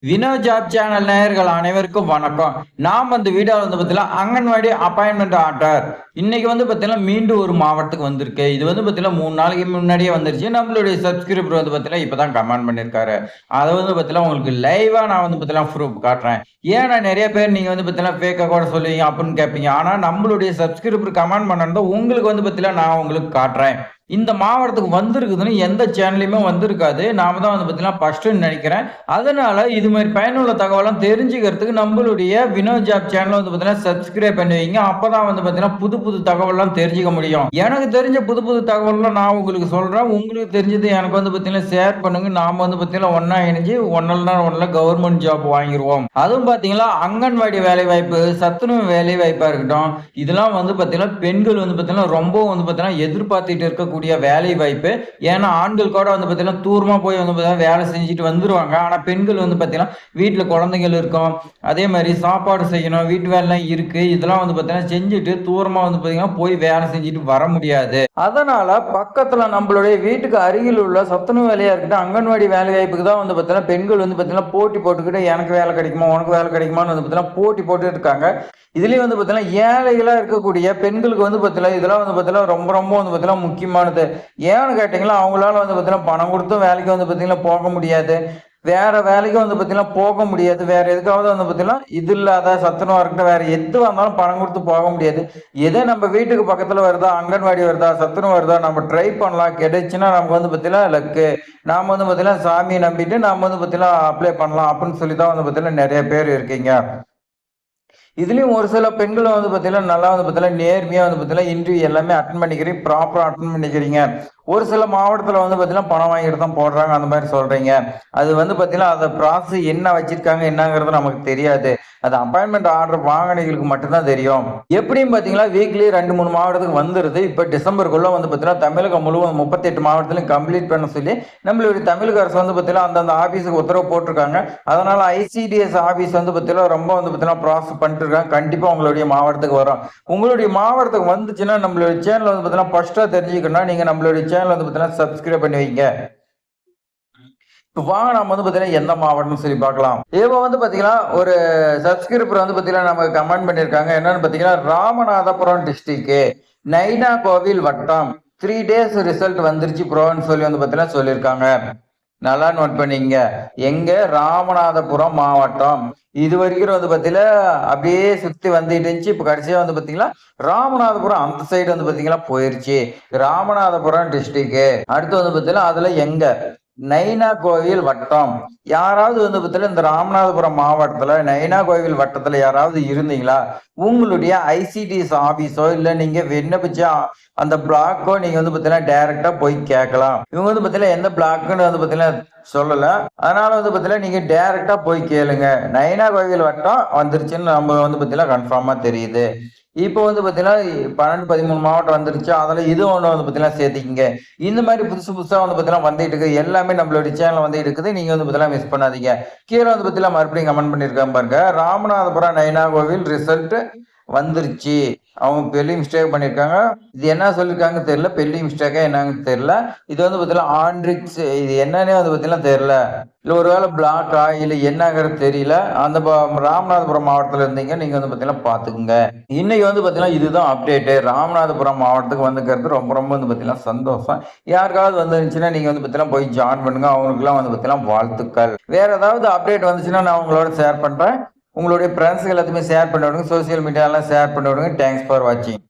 Vino job channel நேயர்கள் அனைவருக்கும் வணக்கம். நாம் அந்த வீடியோவில் பார்த்தீங்கன்னா அங்கன்வாடி அப்பாயின்மெண்ட் ஆர்டர் இன்னைக்கு பார்த்தீங்கன்னா மீண்டும் ஒரு மாவட்டத்துக்கு வந்திருக்கு. இது பார்த்தீங்கன்னா 3 நாளைக்கு முன்னாடியே வந்துருச்சு. நம்மளுடைய சப்ஸ்கிரைபர் பார்த்தீங்கன்னா இப்பதான் கமெண்ட் பண்ணியிருக்காரு. அதை பார்த்தீங்கன்னா உங்களுக்கு லைவா நான் பார்த்தீங்கன்னா ப்ரூஃப் காட்டுறேன். ஏன்னா நிறைய பேர் நீங்க பார்த்தீங்கன்னா ஃபேக்கா கூட சொல்லுவீங்க அப்படின்னு கேட்பீங்க. ஆனா நம்மளுடைய சப்ஸ்கிரைபர் கமெண்ட் பண்ணது உங்களுக்கு பார்த்தீங்கன்னா நான் உங்களுக்கு காட்டுறேன். இந்த மாவட்டத்துக்கு வந்திருக்குதுன்னு எந்த சேனல்லையுமே வந்திருக்காது. நாம தான் பார்த்தீங்கன்னா ஃபர்ஸ்ட்டுன்னு நினைக்கிறேன். அதனால இது மாரி பயனுள்ள தகவலாம் தெரிஞ்சுக்கிறதுக்கு நம்மளுடைய வினோ ஜாப் சேனல பார்த்தீங்கன்னா சப்ஸ்கிரைப் பண்ணி வைங்க. அப்பதான் பார்த்தீங்கன்னா புது புது தகவல்லாம் தெரிஞ்சுக்க முடியும். எனக்கு தெரிஞ்ச புது புது தகவல்லாம் நான் உங்களுக்கு சொல்றேன். உங்களுக்கு தெரிஞ்சது எனக்கு பார்த்தீங்கன்னா ஷேர் பண்ணுங்க. நாம பார்த்தீங்கன்னா ஒண்ணா இணைஞ்சு ஒண்ணா ஒண்ணுல கவர்மெண்ட் ஜாப் வாங்கிருவோம். அதுவும் பார்த்தீங்கன்னா அங்கன்வாடி வேலைவாய்ப்பு, சத்துணவு வேலைவாய்ப்பா இருக்கட்டும். இதெல்லாம் பார்த்தீங்கன்னா பெண்கள் பார்த்தீங்கன்னா ரொம்ப பார்த்தீங்கன்னா எதிர்பார்த்துட்டு இருக்கக்கூடிய வேலை வாய்ப்பு. ஏன்னா ஆண்கள் கூட பார்த்தீங்கன்னா தூரமா போய் பார்த்தீங்கன்னா வேலை செஞ்சுட்டு வந்துருவாங்க. ஆனா பெண்கள் பார்த்தீங்கன்னா வீட்டுல குழந்தைகள் இருக்கும். அதே மாதிரி சாப்பாடு செய்யணும், வீட்டு வேலைலாம் இருக்கு. இதெல்லாம் பார்த்தீங்கன்னா செஞ்சுட்டு தூரமா பார்த்தீங்கன்னா போய் வேலை செஞ்சுட்டு வர முடியாது. அதனால பக்கத்துல நம்மளுடைய வீட்டுக்கு அருகில் உள்ள சத்துணவு வேலையா இருக்கட்டும், அங்கன்வாடி வேலை வாய்ப்புக்கு தான் பார்த்தீங்கன்னா பெண்கள் பார்த்தீங்கன்னா போட்டி போட்டுக்கிட்டு எனக்கு வேலை கிடைக்குமா, உனக்கு வேலை கிடைக்குமான்னு பார்த்தீங்கன்னா போட்டி போட்டு இருக்காங்க. இதுலயும் பார்த்தீங்கன்னா ஏழைகளா இருக்கக்கூடிய பெண்களுக்கு பார்த்தீங்கன்னா இதெல்லாம் பார்த்தீங்கன்னா ரொம்ப ரொம்ப பார்த்தீங்கன்னா முக்கியமானது. ஏன்னு கேட்டீங்கன்னா அவங்களால பார்த்தீங்கன்னா பணம் கொடுத்தும் வேலைக்கு பார்த்தீங்கன்னா போக முடியாது. வேற வேலைக்கு பார்த்தீங்கன்னா போக முடியாது. வேற எதுக்காவது பார்த்தீங்கன்னா இது இல்லாத சத்துணவா இருக்கட்டும், வேற எதுவா இருந்தாலும் பணம் கொடுத்து போக முடியாது. எதே நம்ம வீட்டுக்கு பக்கத்துல வருதா, அங்கன்வாடி வருதா, சத்துணவு வருதா, நம்ம ட்ரை பண்ணலாம். கிடைச்சுன்னா நமக்கு பார்த்தீங்கன்னா லக்கு. நாம பார்த்தீங்கன்னா சாமியை நம்பிட்டு நாம பார்த்தீங்கன்னா அப்ளை பண்ணலாம் அப்படின்னு சொல்லி தான் பார்த்தீங்கன்னா நிறைய பேர் இருக்கீங்க. இதுலயும் ஒரு சில பெண்கள் பார்த்தீங்கன்னா நல்லா பார்த்தீங்கன்னா நேர்மையா பார்த்தீங்கன்னா இன்டர்வியூ எல்லாமே அட்டன் பண்ணிக்கிறீங்க, ப்ராப்பரா அட்டன் பண்ணிக்கிறீங்க. ஒரு சில மாவட்டத்துல பார்த்தீங்கன்னா பணம் வாங்கிட்டு தான் போடுறாங்க அந்த மாதிரி சொல்றீங்க. அது பார்த்தீங்கன்னா அந்த ப்ராசஸ் என்ன வச்சிருக்காங்க என்னங்கிறது நமக்கு தெரியாது. அது அப்பாயின்மெண்ட் ஆர்டர் வாங்கினவங்களுக்கு மட்டும்தான் தெரியும். எப்படியும் பார்த்தீங்கன்னா வீக்லி 2, 3 மாவட்டத்துக்கு வந்துருது. இப்போ டிசம்பருக்குள்ள பார்த்தீங்கன்னா தமிழகம் முழுவதும் 38 மாவட்டத்திலும் கம்ப்ளீட் பண்ண சொல்லி நம்மளுடைய தமிழக அரசு பார்த்தீங்கன்னா அந்தந்த ஆபீஸுக்கு உத்தரவு போட்டிருக்காங்க. அதனால ஐசிடிஎஸ் ஆபீஸ் பார்த்தீங்கன்னா ரொம்ப பார்த்தீங்கன்னா ப்ராசஸ் பண்ணிட்டு இருக்காங்க. கண்டிப்பா உங்களுடைய மாவட்டத்துக்கு வரும். உங்களுடைய மாவட்டத்துக்கு வந்துச்சுன்னா நம்மளுடைய சேனல் பார்த்தீங்கன்னா ஃபர்ஸ்டா தெரிஞ்சுக்கணும்னா நீங்க நம்மளுடைய சேனல் பார்த்தீங்கன்னா சப்ஸ்கிரைப் பண்ணி வைங்க. இப்ப வாங்க நம்ம பார்த்தீங்கன்னா எந்த மாவட்டம்னு சொல்லி பார்க்கலாம். இப்போ பார்த்தீங்கன்னா ஒரு சப்ஸ்கிரைபர் பார்த்தீங்கன்னா நமக்கு கமெண்ட் பண்ணியிருக்காங்க. என்னன்னு பார்த்தீங்கன்னா ராமநாதபுரம் டிஸ்ட்ரிக்ட் நைனா கோவில் வட்டம் 3 days ரிசல்ட் வந்துருச்சு ப்ரோன்னு சொல்லி பார்த்தீங்கன்னா சொல்லியிருக்காங்க. நல்லா நோட் பண்ணீங்க. எங்க ராமநாதபுரம் மாவட்டம் இது வரைக்கும் பார்த்தீங்கன்னா அப்படியே சுத்தி வந்துட்டு இருந்துச்சு. இப்ப கடைசியா பாத்தீங்கன்னா ராமநாதபுரம் அந்த சைடு பாத்தீங்கன்னா போயிருச்சு. ராமநாதபுரம் டிஸ்ட்ரிக்ட் அடுத்து பாத்தீங்கன்னா அதுல எங்க நைனா கோவில் வட்டம். யாராவது பார்த்தீங்கன்னா இந்த ராமநாதபுரம் மாவட்டத்துல நைனா கோவில் வட்டத்துல யாராவது இருந்தீங்களா? உங்களுடைய ஐசிடிஎஸ் ஆபீஸோ இல்ல நீங்க விண்ணப்பிச்ச அந்த பிளாக்கோ நீங்க பார்த்தீங்கன்னா டைரக்டா போய் கேட்கலாம். இவங்க பார்த்தீங்கன்னா எந்த பிளாக்னு பார்த்தீங்கன்னா சொல்லல. அதனால பார்த்தீங்கன்னா நீங்க டைரக்டா போய் கேளுங்க. நைனா கோவில் வட்டம் வந்துருச்சுன்னு நம்ம பார்த்தீங்கன்னா கன்ஃபார்மா தெரியுது. இப்போ பாத்தீங்கன்னா 12, 13 மாவட்டம் வந்துருச்சு. அதுல இது ஒண்ணு பாத்தீங்கன்னா சேர்த்துக்கிங்க. இந்த மாதிரி புதுசு புதுசா பாத்தீங்கன்னா வந்துட்டு இருக்கு. எல்லாமே நம்மளுடைய சேனல் வந்துட்டு இருக்குது. நீங்க பாத்தீங்கன்னா மிஸ் பண்ணாதீங்க. கீழே பாத்தீங்கன்னா மறுபடியும் கமெண்ட் பண்ணிருக்காங்க பாருங்க. ராமநாதபுரம் நைனா கோவில் ரிசல்ட் வந்துருச்சு. அவங்க பெரிய மிஸ்டேக் பண்ணிருக்காங்க. இது என்ன சொல்லிருக்காங்க தெரியல. பெரிய மிஸ்டேக்கா என்னன்னு தெரியல. இது பாத்தீங்கன்னா ஆண்ட்ரிக்ஸ் இது என்னன்னே பாத்தீங்கன்னா தெரியல. இல்ல ஒருவேளை பிளாக்கா இல்ல என்னங்கிறது தெரியல. அந்த ராமநாதபுரம் மாவட்டத்துல இருந்தீங்க நீங்க பாத்தீங்கன்னா பாத்துக்குங்க. இன்னைக்கு பாத்தீங்கன்னா இதுதான் அப்டேட். ராமநாதபுரம் மாவட்டத்துக்கு வந்துக்கிறது ரொம்ப ரொம்ப பாத்தீங்கன்னா சந்தோஷம். யாருக்காவது வந்துருந்துச்சுன்னா நீங்க பாத்தீங்கன்னா போய் ஜாயின் பண்ணுங்க. அவங்களுக்கு எல்லாம் பாத்தீங்கன்னா வாழ்த்துக்கள். வேற ஏதாவது அப்டேட் வந்துச்சுன்னா நான் உங்களோட ஷேர் பண்றேன். உங்களுடைய ஃப்ரெண்ட்ஸ்க்கு எல்லாத்தையுமே ஷேர் பண்ணி விடுங்க. சோசியல் மீடியாலாம் ஷேர் பண்ணி விடுங்க. தேங்க்ஸ் ஃபார் வாட்சிங்.